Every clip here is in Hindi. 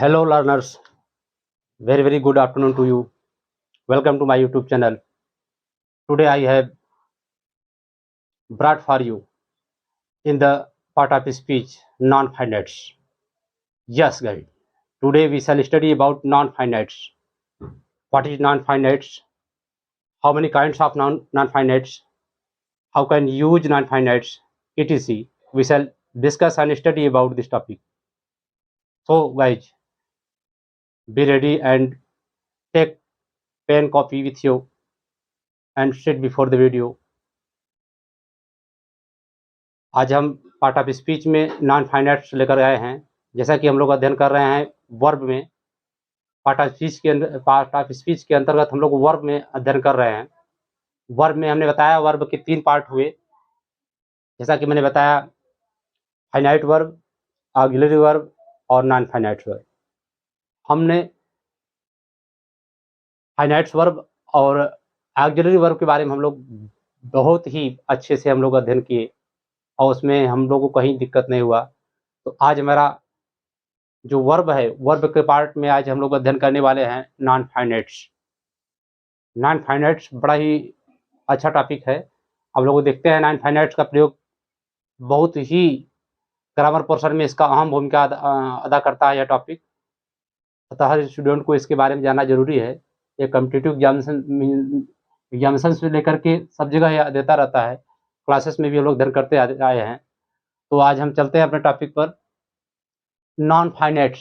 Hello learners, very good afternoon to you. Welcome to my YouTube channel. Today I have brought for you in the part of speech non-finites. Yes guys, today we shall study about non-finites. What is non-finites? How many kinds of non-finites? How can use non-finites? etc. We shall discuss and study about this topic. So guys, be ready and take pen copy with you and sit before the video. आज हम पार्ट ऑफ स्पीच में नॉन फाइनाइट्स लेकर आए हैं। जैसा कि हम लोग अध्ययन कर रहे हैं वर्ब में, पार्ट ऑफ स्पीच के अंतर्गत हम लोग वर्ब में अध्ययन कर रहे हैं। वर्ब में हमने बताया वर्ब के 3 पार्ट हुए, जैसा कि मैंने बताया फाइनाइट वर्ब, ऑक्सिलरी वर्ब और नॉन फाइनाइट वर्ब। हमने फाइनाइट्स वर्ब और ऑक्सिलरी वर्ब के बारे में हम लोग बहुत ही अच्छे से हम लोग अध्ययन किए और उसमें हम लोगों को कहीं दिक्कत नहीं हुआ। तो आज हमारा जो वर्ब है, वर्ब के पार्ट में आज हम लोग अध्ययन करने वाले हैं नॉन फाइनाइट्स। नॉन फाइनाइट्स बड़ा ही अच्छा टॉपिक है। अब लोग देखते हैं नॉन फाइनाइट्स का प्रयोग बहुत ही ग्रामर पोर्शन में इसका अहम भूमिका अदा करता है यह टॉपिक। अतः हर स्टूडेंट को इसके बारे में जानना जरूरी है। ये कॉम्पिटिटिव एग्जामिनेशन से लेकर के सब जगह यह देता रहता है, क्लासेस में भी हम लोग अध्ययन करते आए हैं। तो आज हम चलते हैं अपने टॉपिक पर। नॉन फाइनाइट्स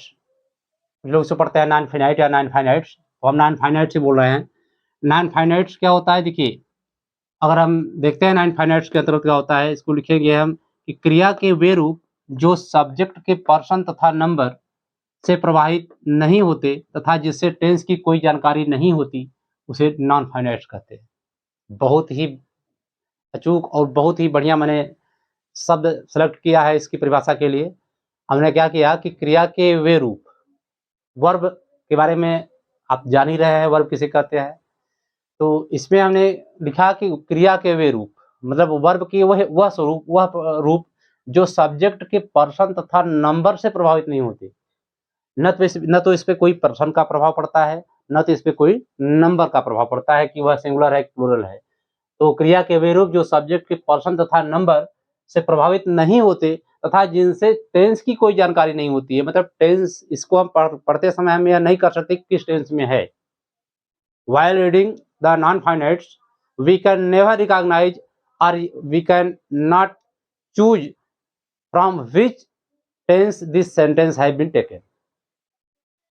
लोग से पढ़ते हैं नॉन फाइनाइट या नॉन फाइनाइट्स, तो हम नॉन फाइनाइट से बोल रहे हैं। नॉन फाइनाइट्स क्या होता है? देखिए, अगर हम देखते हैं नॉन फाइनाइट्स के अंतर्गत क्या होता है, इसको लिखेंगे हम कि क्रिया के वे रूप जो सब्जेक्ट के पर्सन तथा नंबर से प्रभावित नहीं होते तथा जिससे टेंस की कोई जानकारी नहीं होती, उसे नॉन फाइनाइट्स कहते हैं। बहुत ही अचूक और बहुत ही बढ़िया मैंने शब्द सेलेक्ट किया है इसकी परिभाषा के लिए। हमने क्या किया कि क्रिया के वे रूप, वर्ब के बारे में आप जान ही रहे हैं वर्ब किसे कहते हैं। तो इसमें हमने लिखा कि क्रिया के वे रूप मतलब वर्ब की वह स्वरूप, वह रूप जो सब्जेक्ट के पर्सन तथा नंबर से प्रभावित नहीं होते। न तो इस पे कोई पर्सन का प्रभाव पड़ता है, न तो इस पे कोई नंबर का प्रभाव पड़ता है कि वह सिंगुलर है प्लूरल है। तो क्रिया के वे रूप जो सब्जेक्ट के पर्सन तथा नंबर से प्रभावित नहीं होते तथा जिनसे टेंस की कोई जानकारी नहीं होती है। मतलब टेंस, इसको हम पढ़ते समय हम यह नहीं कर सकते किस टेंस में है। While reading the non-finites, we can never recognize or we can not choose from which tense this sentence has been taken.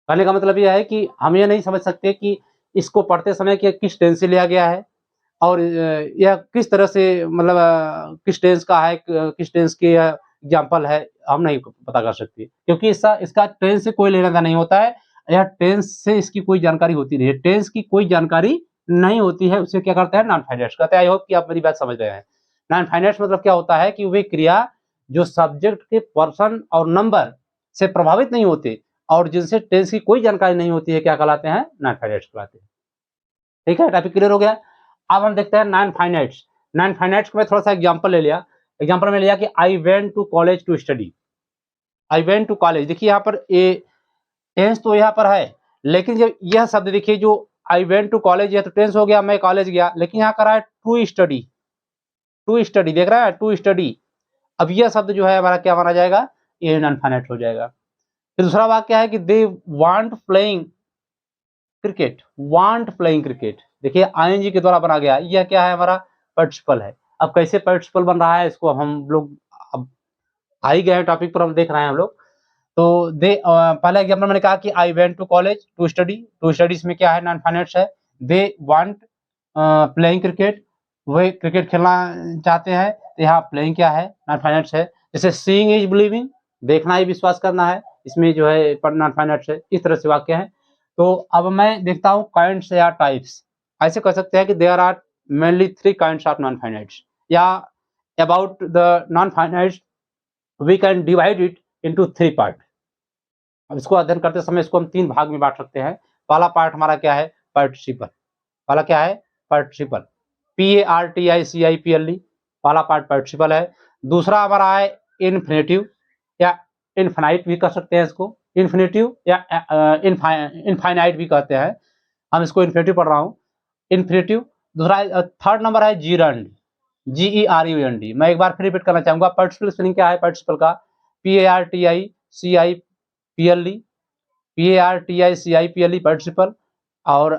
कहने का मतलब यह है कि हम यह नहीं समझ सकते कि इसको पढ़ते समय कि किस टेंस से लिया गया है और यह किस तरह से मतलब किस टेंस का है, किस टेंस के एग्जाम्पल है, हम नहीं पता कर सकते क्योंकि इसका टेंस से कोई लेना देना नहीं होता है। यह टेंस से इसकी कोई जानकारी होती नहीं है। टेंस की कोई जानकारी नहीं होती है, उसे क्या करते हैं? नॉन फाइनाइट्स कहते हैं। आई होप कि आप मेरी बात समझ रहे हैं। नॉन फाइनाइट्स मतलब क्या होता है कि वे क्रिया जो सब्जेक्ट के पर्सन और नंबर से प्रभावित नहीं होते और जिनसे टेंस की कोई जानकारी नहीं होती है, क्या कहलाते हैं? नॉन फाइनाइट्स कहलाते हैं। ठीक है, टॉपिक क्लियर हो गया। अब हम देखते हैं नॉन फाइनाइट्स। नॉन फाइनाइट्स को मैं थोड़ा सा एग्जांपल ले लिया। एग्जांपल में लिया कि I went to college to study. I went to college, देखिए यहाँ पर ए टेंस तो यहाँ पर है, लेकिन जब यह शब्द देखिए जो आई वेंट टू कॉलेज, यह तो टेंस हो गया, मैं कॉलेज गया, लेकिन यहाँ कर रहा है टू स्टडी। टू स्टडी देख रहा है, टू स्टडी। अब यह शब्द जो है हमारा क्या माना जाएगा? ये नॉन फाइनाइट हो जाएगा। फिर दूसरा वाक्य है कि दे want playing cricket. Want playing cricket, देखिए आईएनजी के द्वारा बना गया। यह क्या है? हमारा पार्टिसिपल है। अब कैसे पार्टिसिपल बन रहा है, इसको हम लोग अब आ ही गए टॉपिक पर, हम देख रहे हैं हम लोग। तो पहला एग्जांपल मैंने कहा कि I went to college to study. To study इसमें क्या है? नॉन फाइनाइट्स है। दे वांट प्लेइंग क्रिकेट, वे क्रिकेट खेलना चाहते हैं, तो यहाँ प्लेइंग क्या है? नॉन फाइनाइट्स है। जैसे सीइंग इज बिलीविंग, देखना ही विश्वास करना है, इसमें जो है नॉन फाइनाइट्स है। इस तरह से वाक्य है। तो अब मैं देखता हूँ काइंड्स या टाइप्स। ऐसे कह सकते हैं कि there are mainly 3 kinds of non finites, या about the non finites we can divide it into 3 part. अब इसको अध्ययन करते समय इसको हम 3 भाग में बांट सकते हैं। पहला पार्ट हमारा क्या है? पार्टिसिपल। पहला क्या है? पार्टिसिपल, PARTICIPLE, पहला पार्ट पार्टिसिपल है। दूसरा हमारा है इन्फिनेटिव या इनफाइनाइट भी कह सकते हैं इसको। इन्फिनेटिव या इनफाइनाइट भी कहते हैं, हम इसको इन्फिनेटिव पढ़ रहा हूँ, इन्फिनेटिव। दूसरा थर्ड नंबर है जीरंड, GERUND। मैं एक बार फिर रिपीट करना चाहूंगा, पार्टिसिपल स्पेलिंग क्या है पार्टिसिपल का, PARTICIPLE पार्टिसिपल। और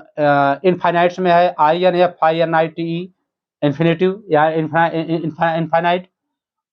इनफाइनाइट्स में है INFINITE इन्फिनेटिव या इनफाइनाइट।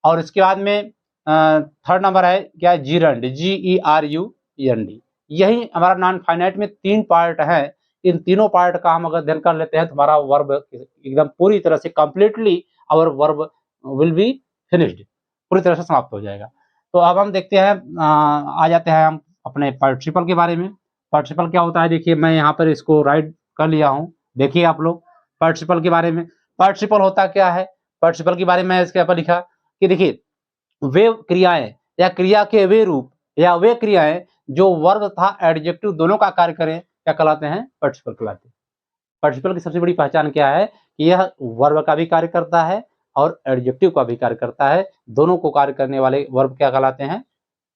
और इसके बाद में थर्ड नंबर है क्या, जीरंड, GERUND। यही हमारा नॉन फाइनाइट में 3 पार्ट है। इन तीनों पार्ट का हम अगर अध्ययन कर लेते हैं तो हमारा वर्ब एकदम पूरी तरह से कंप्लीटली और वर्ब विल बी फिनिश्ड, पूरी तरह से समाप्त हो जाएगा। तो अब हम देखते हैं, आ जाते हैं हम अपने पार्टिसिपल के बारे में। पार्टिसिपल क्या होता है, देखिए मैं यहाँ पर इसको राइट कर लिया हूँ। देखिए आप लोग पार्टिसिपल के बारे में, पार्टिसिपल होता क्या है, पार्टिसिपल के बारे में इसके ऊपर लिखा कि देखिए वे क्रियाएं या क्रिया के वे रूप या वे क्रियाएं जो वर्ब तथा एडजेक्टिव दोनों का कार्य करें, क्या कहलाते हैं, पार्टिसिपल कहलाते हैं। पार्टिसिपल की सबसे बड़ी पहचान क्या है कि यह वर्ब का भी कार्य करता है और एडजेक्टिव का भी कार्य करता है। दोनों को कार्य करने वाले वर्ब क्या कहलाते हैं,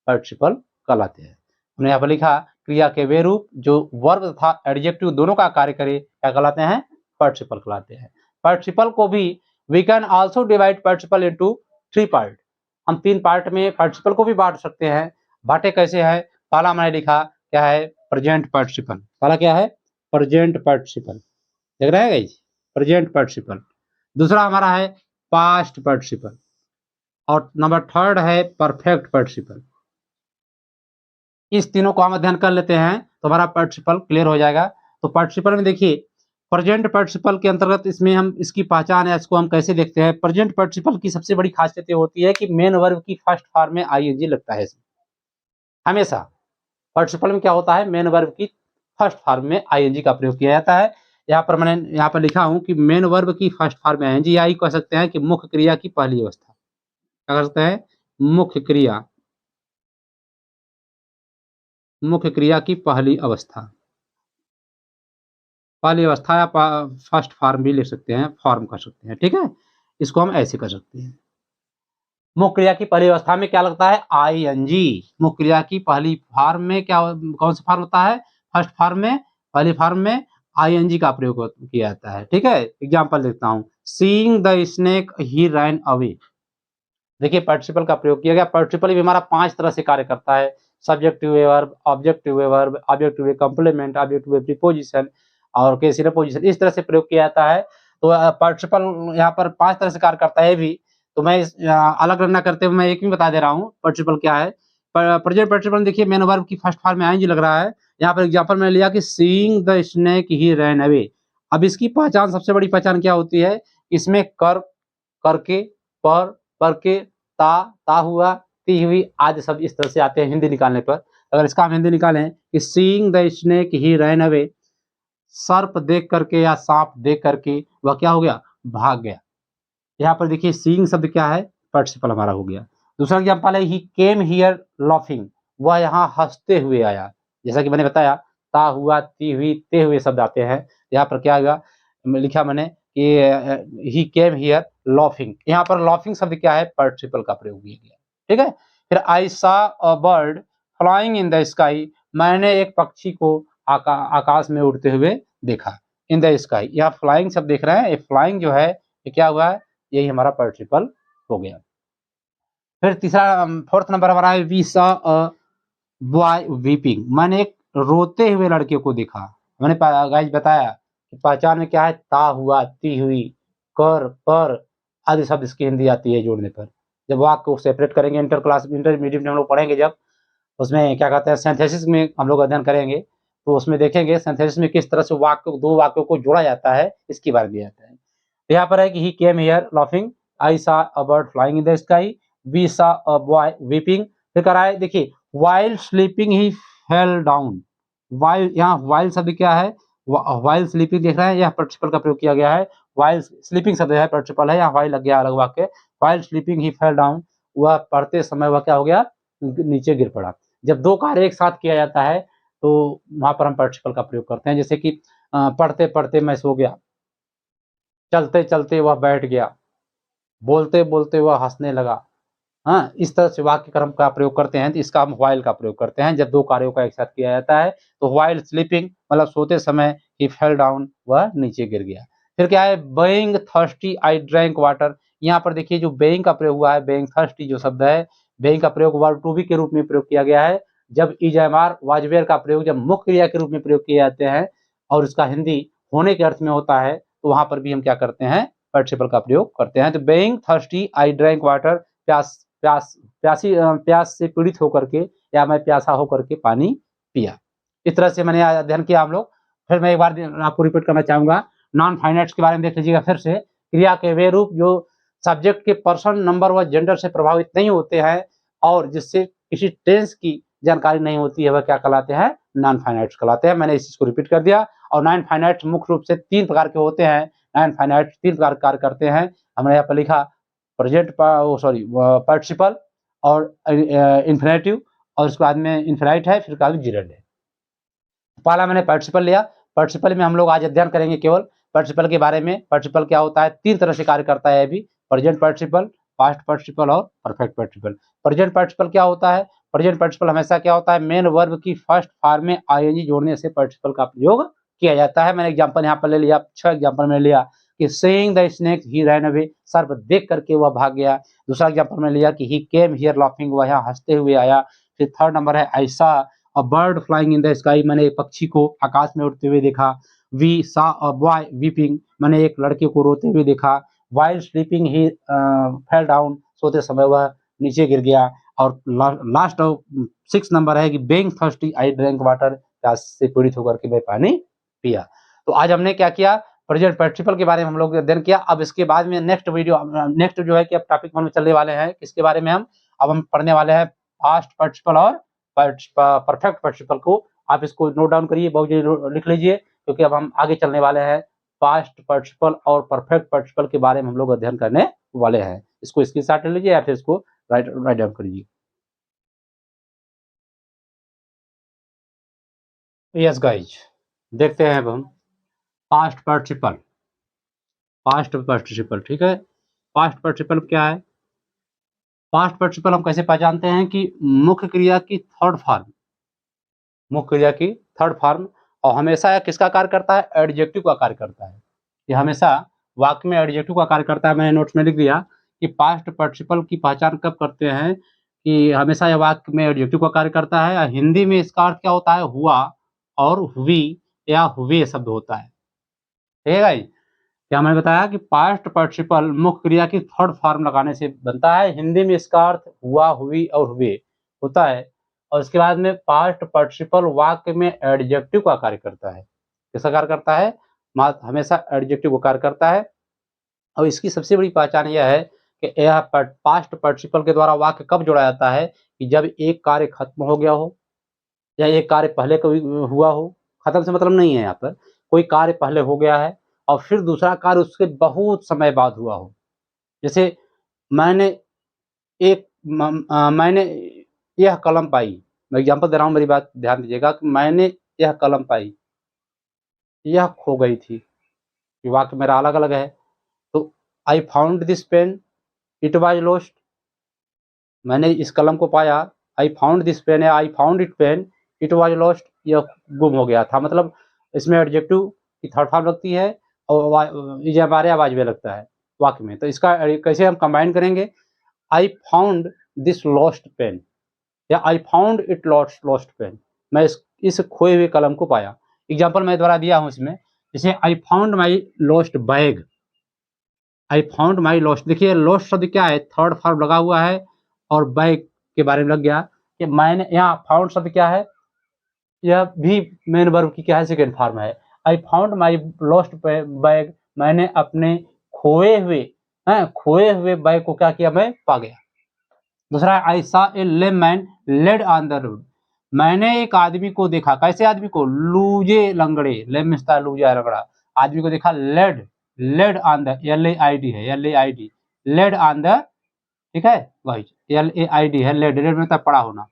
पार्टिसिपल कहलाते हैं। हमने यहाँ पर लिखा क्रिया के वे रूप जो वर्ब तथा एडजेक्टिव दोनों का कार्य करे, क्या कहलाते हैं, पार्टिसिपल कहलाते हैं। पार्टिसिपल को भी we can also divide participle into 3 part. हम 3 पार्ट में पार्टिसिपल को भी बांट सकते हैं। बांटे कैसे है, पहला मैंने लिखा क्या है, प्रेजेंट पार्टिसिपल। पहला क्या है, प्रेजेंट पार्टिसिपल, देख रहे हैं गाइस, प्रेजेंट पार्टिसिपल। दूसरा हमारा है पास्ट पार्टिसिपल और नंबर थर्ड है परफेक्ट पार्टिसिपल। इस तीनों को हम अध्ययन कर लेते हैं तो हमारा पार्टिसिपल क्लियर हो जाएगा। तो पार्टिसिपल में देखिए प्रेजेंट पार्टिसिपल के अंतर्गत इसमें हम इसकी पहचान है, इसको हम कैसे देखते हैं। प्रेजेंट पार्टिसिपल की सबसे बड़ी खासियत ये होती है कि मेन वर्ब की फर्स्ट फॉर्म में आईएनजी लगता है इसमें। हमेशा पार्टिसिपल में क्या होता है, मेन वर्ब की फर्स्ट फॉर्म में आईएनजी का प्रयोग किया जाता है। यहाँ पर मैंने यहाँ पर लिखा हूँ कि मेन वर्ब की फर्स्ट फॉर्म में आईएनजी, या कह सकते हैं कि मुख्य क्रिया की पहली अवस्था। क्या कर सकते हैं, मुख्य क्रिया की पहली अवस्था, पहली अवस्था या फर्स्ट फॉर्म भी लिख सकते हैं, फॉर्म कर सकते हैं, ठीक है। इसको हम ऐसे कर सकते हैं। मुख्य क्रिया की पहली अवस्था में क्या लगता है, आईएनजी। मुख्य क्रिया की पहली फॉर्म में क्या, कौन सा फॉर्म होता है, फर्स्ट फॉर्म में, पहली फॉर्म में आईएनजी का प्रयोग किया जाता है, ठीक है। एग्जांपल देखता हूं, seeing the snake he ran away. देखिए पार्टिसिपल का प्रयोग किया गया। पार्टिसिपल भी हमारा 5 तरह से कार्य करता है, subjective verb, objective verb, objective complement, objective preposition और केस पोजिशन, इस तरह से प्रयोग किया जाता है। तो पार्टिसिपल यहाँ पर 5 तरह से कार्य करता है भी। तो मैं अलग ना करते हुए मैं एक भी बता दे रहा हूँ पार्टिसिपल क्या है। प्रेजेंट पार्टिसिपल देखिए मेन वर्ब की फर्स्ट फॉर्म में आईएनजी लग रहा है। यहाँ पर एग्जांपल मैंने लिया कि seeing the snake he ran away. अब इसकी पहचान, सबसे बड़ी पहचान क्या होती है, इसमें कर, करके, पर के, ता हुआ, ती हुई आदि शब्द इस तरह से आते हैं हिंदी निकालने पर। अगर इसका हम हिंदी निकालें कि seeing the snake he ran away, सर्प देख करके या सांप देख करके वह क्या हो गया, भाग गया। यहाँ पर देखिए सीइंग शब्द क्या है, पार्टिसिपल हमारा हो गया। दूसरा एग्जांपल है ही केम हियर लाफिंग, वह यहाँ हंसते हुए आया। जैसा कि मैंने बताया ता हुआ, ती हुई, ते हुए शब्द आते हैं। यहाँ पर क्या हुआ, लिखा मैंने कि ही केम हियर लाफिंग, यहाँ पर लाफिंग शब्द क्या है, पार्टिसिपल का प्रयोग किया गया, ठीक है। फिर आई सा अ bird flying in the sky, मैंने एक पक्षी को आकाश में उड़ते हुए देखा। इन द स्काई, यहाँ फ्लाइंग शब्द देख रहे हैं, ये फ्लाइंग जो है ये क्या हुआ है, यही हमारा पार्टिसिपल हो गया। फिर तीसरा, फोर्थ नंबर हमारा है we saw a boy weeping, मैंने एक रोते हुए लड़के को देखा। मैंने गाइस बताया कि पहचान में क्या है, ता हुआ, ती हुई, कर, पर आदि शब्द इसकी हिंदी आती है जोड़ने पर। जब वाक्य को सेपरेट करेंगे इंटरमीडिएट में हम लोग पढ़ेंगे, जब उसमें क्या कहते हैं सिंथेसिस में हम लोग अध्ययन करेंगे, तो उसमें देखेंगे सिंथेसिस में किस तरह से वाक्य, दो वाक्यों को जोड़ा जाता है, इसकी बात दिया जाता है। तो यहाँ पर है कि he came here laughing, I saw a bird flying in the sky, we saw a boy weeping. फिर कराए देखिए while sleeping he fell down, while, यहाँ वाइल शब्द क्या है, वाइल स्लीपिंग देख रहे हैं, यह पार्टिसिपल का प्रयोग किया गया है। वाइल स्लीपिंग शब्द है, पार्टिसिपल है, यहाँ वाइल लग गया अलग वाक्य। While sleeping he fell down, वह पढ़ते समय वह क्या हो गया, नीचे गिर पड़ा। जब दो कार्य एक साथ किया जाता है तो वहां पर हम पार्टिसिपल का प्रयोग करते हैं। जैसे कि पढ़ते पढ़ते मैं सो गया, चलते चलते वह बैठ गया, बोलते बोलते वह हंसने लगा, हाँ, इस तरह से वाक्य क्रम का प्रयोग करते हैं, तो इसका हम व्हाइल का प्रयोग करते हैं जब 2 कार्यों का एक साथ किया जाता है। तो व्हाइल स्लीपिंग मतलब सोते समय ही फेल डाउन, वह नीचे गिर गया। फिर क्या है, being thirsty I drank water. यहाँ पर देखिए जो बीइंग का प्रयोग हुआ है, बीइंग थर्स्टी जो शब्द है, बीइंग का प्रयोग वर्ब टू बी के रूप में प्रयोग किया गया है। जब is am are was were का प्रयोग जब मुख्य क्रिया के रूप में प्रयोग किए जाते हैं और इसका हिंदी होने के अर्थ में होता है, तो वहाँ पर भी हम क्या करते हैं, पार्टिसिपल का प्रयोग करते हैं। तो being thirsty I drank water, प्यास प्यास प्यास से पीड़ित होकर के या मैं प्यासा होकर के पानी पिया। इस तरह से मैंने अध्ययन किया हम लोग। फिर मैं एक बार आपको रिपीट करना चाहूँगा, नॉन फाइनाइट्स के बारे में देख लीजिएगा फिर से। क्रिया के वे रूप जो सब्जेक्ट के पर्सन, नंबर व जेंडर से प्रभावित नहीं होते हैं और जिससे किसी टेंस की जानकारी नहीं होती है, वह क्या कहलाते हैं, नॉन फाइनाइट्स कहलाते हैं। मैंने इस चीज़ को रिपीट कर दिया। और नॉन फाइनाइट्स मुख्य रूप से 3 प्रकार के होते हैं। नॉन फाइनाइट्स 3 प्रकार के कार्य करते हैं। हमने यहाँ पर लिखा प्रेजेंट पार्टिसिपल और इन्फिनेटिव और उसके बाद में इन्फिनाइट है, फिर उसके बाद में जिरेंड है। पहला मैंने पार्टिसिपल लिया। पार्टिसिपल में हम लोग आज अध्ययन करेंगे केवल पार्टिसिपल के बारे में। पार्टिसिपल क्या होता है, 3 तरह से कार्य करता है अभी, प्रेजेंट पार्टिसिपल, पास्ट पार्टिसिपल और परफेक्ट पार्टिसिपल। प्रेजेंट पार्टिसिपल क्या होता है, प्रेजेंट पार्टिसिपल हमेशा क्या होता है, मेन वर्ब की फर्स्ट फॉर्म में आईएनजी जोड़ने से पार्टिसिपल का प्रयोग किया जाता है। मैंने एग्जांपल यहाँ पर ले लिया, 6 एग्जांपल मैंने लिया कि seeing the snake he ran away, सर्प देख करके वह भाग गया। दूसरा एग्जांपल में लिया कि ही केम हियर लाफिंग, वह यहाँ हंसते हुए आया। फिर थर्ड नंबर है आई सा अ bird flying in the sky, मैंने एक पक्षी को आकाश में उड़ते हुए देखा। We saw a boy weeping, मैंने एक लड़के को रोते हुए देखा। While sleeping he fell down, सोते समय वह नीचे गिर गया। और लास्ट 6 नंबर है कि being thirsty I drank water, प्यास से पीड़ित होकर के मैं पानी पिया। तो आज हमने क्या किया, प्रेजेंट पार्टिसिपल के बारे में हम लोग अध्ययन किया। अब इसके बाद में नेक्स्ट वीडियो नेक्स्ट जो है कि अब टॉपिक हम चलने वाले हैं किसके बारे में, हम पढ़ने वाले हैं पास्ट पार्टिसिपल और परफेक्ट पार्टिसिपल को। आप इसको नोट डाउन करिए, बहुत जल्दी लिख लीजिए, क्योंकि अब हम आगे चलने वाले हैं पास्ट पार्टिसिपल और परफेक्ट पार्टिसिपल के बारे में हम लोग अध्ययन करने वाले हैं। इसको स्क्रीनशॉट ले लीजिए या फिर इसको राइट डाउन करिए। यस गाइज, देखते हैं अब हम पास्ट पार्टिसिपल। पास्ट पार्टिसिपल, ठीक है। पास्ट पार्टिसिपल क्या है, पास्ट पार्टिसिपल हम कैसे पहचानते हैं कि मुख्य क्रिया की थर्ड फॉर्म, मुख्य क्रिया की थर्ड फॉर्म, और हमेशा यह किसका कार्य करता है, एडजेक्टिव का कार्य करता है। ये हमेशा वाक्य में एडजेक्टिव का कार्य करता है। मैंने नोट्स में लिख दिया कि पास्ट पार्टिसिपल की पहचान कब करते हैं कि हमेशा यह वाक्य में एडजेक्टिव का कार्य करता है। हिंदी में इसका अर्थ क्या होता है, हुआ और हुई या हुए शब्द होता है, ठीक है भाई। क्या मैंने बताया कि पास्ट पार्टिसिपल मुख्य क्रिया की थर्ड फॉर्म लगाने से बनता है। हिंदी में इसका अर्थ हुआ, हुई और हुए होता है। और इसके बाद में पास्ट पार्टिसिपल वाक्य में एडजेक्टिव का कार्य करता है। किसका कार्य करता है, हमेशा एडजेक्टिव का कार्य करता है। और इसकी सबसे बड़ी पहचान यह है कि यह पास्ट पार्टिसिपल के द्वारा वाक्य कब जोड़ा जाता है कि जब एक कार्य खत्म हो गया हो या एक कार्य पहले कभी हुआ हो। खत्म से मतलब नहीं है, यहाँ पर कोई कार्य पहले हो गया है और फिर दूसरा कार्य उसके बहुत समय बाद हुआ हो। जैसे मैंने मैंने यह कलम पाई, मैं एग्जांपल दे रहा हूँ, मेरी बात ध्यान दीजिएगा कि मैंने यह कलम पाई, यह खो गई थी। ये वाक्य मेरा अलग अलग है। तो I found this pen, it was lost, मैंने इस कलम को पाया। आई फाउंड दिस पेन या I found it pen, it was lost, यह गुम हो गया था। मतलब इसमें एडजेक्टिव की थर्ड फॉर्म लगती है और ये हमारे आवाज में लगता है वाक्य में। तो इसका कैसे हम कंबाइन करेंगे, I found this lost pen या I found it lost pen, मैं इस खोए हुए कलम को पाया। एग्जाम्पल मैं द्वारा दिया हूँ इसमें, जैसे I found my lost bag, I found my lost, देखिए लॉस्ट शब्द क्या है, थर्ड फॉर्म लगा हुआ है और बैग के बारे में लग गया कि मैंने, यहाँ फाउंड शब्द क्या है, यह भी मेन वर्ब की क्या है, सेकेंड फॉर्म है। I found my lost bag, मैंने अपने खोए हुए बैग को क्या किया, मैं पा गया। दूसरा, I saw a lame man laid on the road, मैंने एक आदमी को देखा, कैसे आदमी को, लूजे लंगड़े, लेम मिस्ता लूजा लंगड़ा आदमी को देखा, laid, laid on the, LAID है, LAID, लेड ऑन द, ठीक है भाई, LAID है, लेड, लेड मतलब पड़ा होना,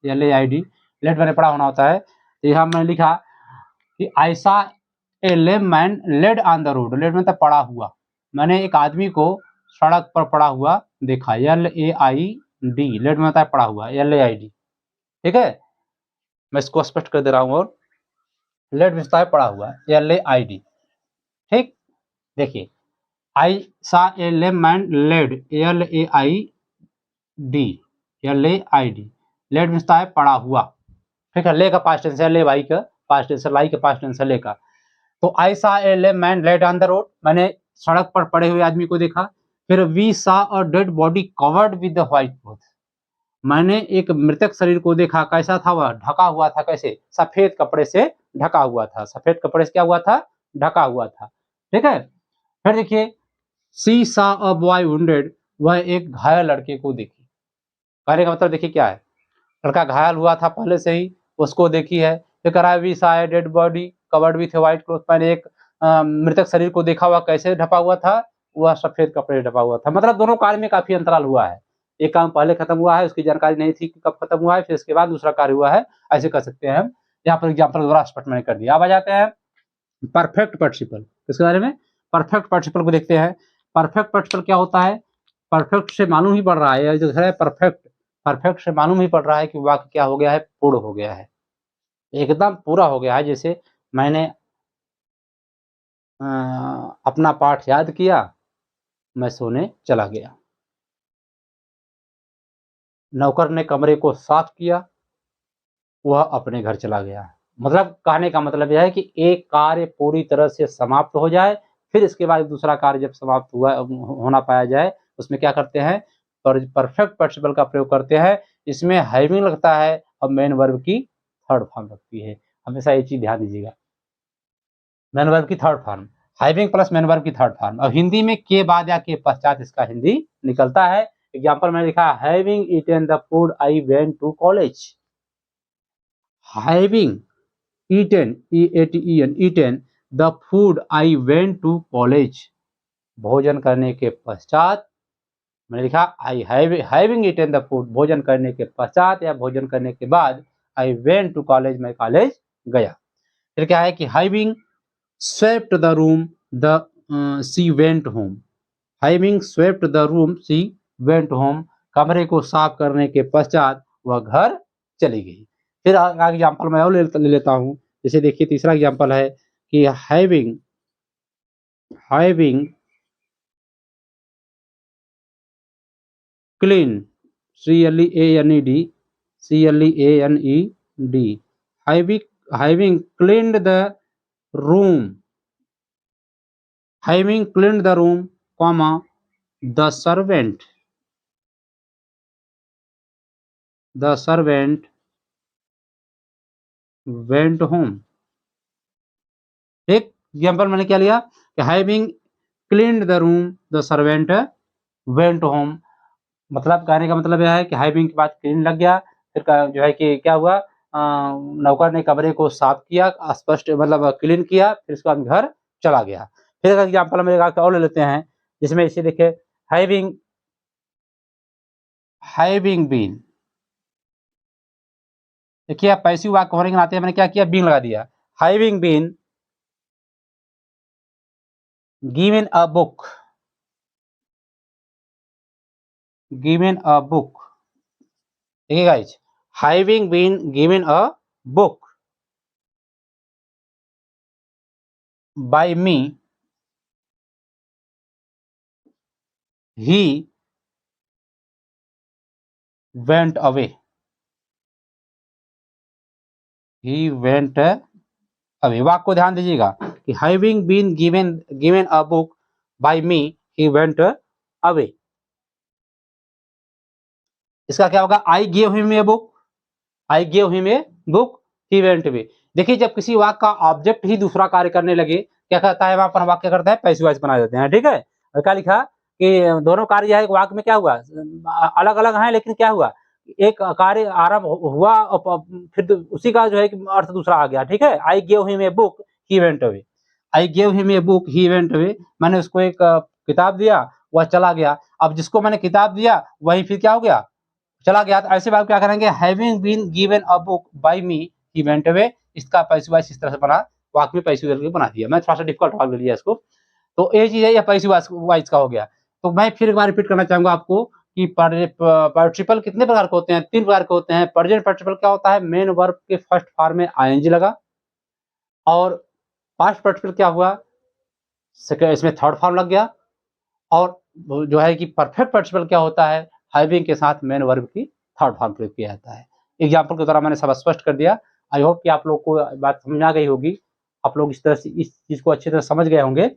LAID, लेड मैंने पड़ा होना होता है। तो यहाँ मैंने लिखा कि I saw a lame man laid on the road, laid मतलब पड़ा हुआ, मैंने एक आदमी को सड़क पर पड़ा हुआ देखा, LAI डी, लेड में होता है पड़ा हुआ, LAID, ठीक है। मैं इसको स्पष्ट कर दे रहा हूँ, और लेड में होता है पड़ा हुआ, LAID, ठीक। देखिए, आई saw a lame man lead, LAID, lead में होता है पड़ा हुआ, ठीक है। ले का पास्ट टेंस है, ले भाई का पास्ट टेंस है, लाई का पास्ट टेंस है, ले का। तो I saw a lame man laid on the road, मैंने सड़क पर पड़े हुए आदमी को देखा। फिर we saw a dead body covered with the white cloth, मैंने एक मृतक शरीर को देखा, कैसा था वह, ढका हुआ था, कैसे, सफेद कपड़े से ढका हुआ था, सफेद कपड़े से क्या हुआ था, ढका हुआ था, ठीक है। फिर देखिए, सी सा अ बॉय वुंडेड, वह एक घायल लड़के को देखी। कहने का मतलब देखिए क्या है, लड़का घायल हुआ था पहले से ही, उसको देखी है। फिर कह रहा है we saw a dead body covered with white cloth, मैंने एक मृतक शरीर को देखा हुआ, कैसे ढपा हुआ था, वह सफेद कपड़े ढपा हुआ था। मतलब दोनों कार्य में काफी अंतराल हुआ है, एक काम पहले खत्म हुआ है, उसकी जानकारी नहीं थी कि कब खत्म हुआ है, फिर इसके बाद दूसरा कार्य हुआ है, ऐसे कर सकते हैं हम। यहाँ पर एग्जाम्पल द्वारा स्पष्ट मैंने कर दिया। अब आ जाते हैं परफेक्ट पार्टिसिपल, किसके बारे में, परफेक्ट पार्टिसिपल को देखते हैं। परफेक्ट पार्टिसिपल क्या होता है, परफेक्ट से मालूम ही पड़ रहा है, जो है परफेक्ट, परफेक्ट से मालूम ही पड़ रहा है कि वाक्य क्या हो गया है, पूर्ण हो गया है, एकदम पूरा हो गया है। जैसे मैंने अपना पाठ याद किया, मैं सोने चला गया। नौकर ने कमरे को साफ किया, वह अपने घर चला गया। मतलब कहने का मतलब यह है कि एक कार्य पूरी तरह से समाप्त हो जाए, फिर इसके बाद दूसरा कार्य जब समाप्त हुआ होना पाया जाए, उसमें क्या करते हैं, परफेक्ट पार्टिसिपल का प्रयोग करते हैं। इसमें हैविंग लगता है और मेन वर्ब की थर्ड फॉर्म लगती है, हमेशा ये चीज ध्यान दीजिएगा, मेन वर्ब की third form, having plus main verb की थर्ड फॉर्म। और हिंदी में के बाद या के पश्चात इसका हिंदी निकलता है। एग्जाम्पल मैंने लिखा, having eaten the food I went to college. Having eaten, E-A-T-E-N, eaten the food I went to college, भोजन करने के पश्चात, मैंने लिखा I having eaten the food, भोजन करने के पश्चात या भोजन करने के बाद, आई वेंट टू कॉलेज, मैं कॉलेज गया। फिर क्या है कि having swept the room, the she went home, having swept the room she went home, कमरे को साफ करने के पश्चात वह घर चली गई। फिर आगे एग्जाम्पल मैं और ले लेता हूँ। जैसे देखिए तीसरा एग्जाम्पल है कि having having clean, CLEANED, CLEANED, having cleaned the room, having cleaned the room, comma the servant went home. एक एग्जाम्पल मैंने क्या लिया कि having cleaned the room, the servant went home. मतलब कहने का मतलब यह है कि हैविंग के बाद क्लीन लग गया, फिर जो है कि क्या हुआ, नौकर ने कमरे को साफ किया, स्पष्ट मतलब क्लीन किया, फिर उसके बाद घर चला गया। फिर एग्जाम्पल मेरे और ले लेते हैं, जिसमें इसे देखिए, हैविंग हैविंग बीन, देखिए आप पैसिव वाक्य होने के नाते मैंने क्या किया, बीन लगा दिया। Having been given a book, given a book, देखिए guys, having been given a book by me, he went away, he went away. वाक्य को ध्यान दीजिएगा कि having been given a book by me, he went away. इसका क्या होगा, I give him a book, I give him a book, he went away. देखिए जब किसी वाक्य का ऑब्जेक्ट ही दूसरा कार्य करने लगे, क्या करता है, वहां पर वाक्य करता है पैसिव वॉइस बना देते हैं, ठीक है। और क्या लिखा कि दोनों कार्य है वाक्य में क्या हुआ, अलग अलग है, लेकिन क्या हुआ, एक कार्य आरंभ हुआ और फिर उसी का जो है कि अर्थ दूसरा आ गया, ठीक है। आई give him a book, he went away, I give him a book, he went away, मैंने उसको एक किताब दिया, वह चला गया। अब जिसको मैंने किताब दिया वही फिर क्या हो गया, चला गया। तो ऐसे बात क्या करेंगे, having been given a book by me, he went away. इसका पैसिव वॉइस इस तरह से बना, वाक्य में पैसिव करके बना दिया। मैं थोड़ा सा डिफिकल्ट भाग ले लिया इसको, तो ये चीज है, यह पैसिव वॉइस का हो गया। तो मैं फिर एक बार रिपीट करना चाहूंगा आपको कि पार्टिसिपल कितने प्रकार के होते हैं, 3 प्रकार के होते हैं। प्रेजेंट पार्टिसिपल क्या होता है, मेन वर्ब के फर्स्ट फॉर्म में आईएनजी लगा, और पास्ट पार्टिसिपल क्या हुआ, इसमें थर्ड फॉर्म लग गया, और वो जो है कि परफेक्ट पार्टिसिपल क्या होता है, हैविंग के साथ मेन वर्ब की थर्ड फॉर्म प्रयोग किया जाता है। एग्जाम्पल के द्वारा मैंने सब स्पष्ट कर दिया। आई होप कि आप लोग को बात समझ आ गई होगी, आप लोग इस तरह से इस चीज़ को अच्छी तरह समझ गए होंगे।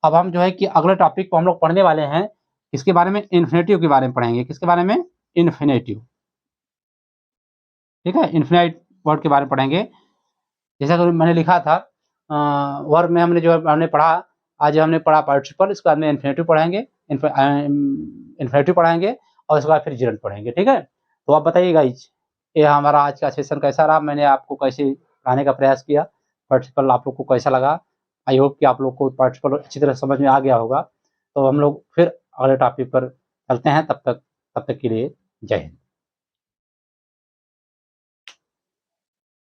अब हम जो है कि अगले टॉपिक को हम लोग पढ़ने वाले हैं, इसके बारे में इन्फिनेटिव के बारे में पढ़ेंगे। किसके बारे में, इन्फिनेटिव, ठीक है, इन्फिनाइट वर्ड के बारे में पढ़ेंगे। जैसा कि मैंने लिखा था, वर्ब में हमने जो हमने पढ़ा, आज हमने पढ़ा पार्टिसिपल, इसके बाद में इन्फिनेटिव पढ़ेंगे, इन्फिनेटिव पढ़ाएंगे, और उसके बाद फिर जिरंड पढ़ेंगे, ठीक है। तो आप बताइए गाइज, ये हमारा आज का सेशन कैसा रहा, मैंने आपको कैसे पढ़ाने का प्रयास किया, पार्टिसिपल आप लोग को कैसा लगा। आई होप कि आप लोग को पार्टिसिपल अच्छी तरह समझ में आ गया होगा। तो हम लोग फिर अगले टॉपिक पर चलते हैं, तब तक के लिए जय हिंद।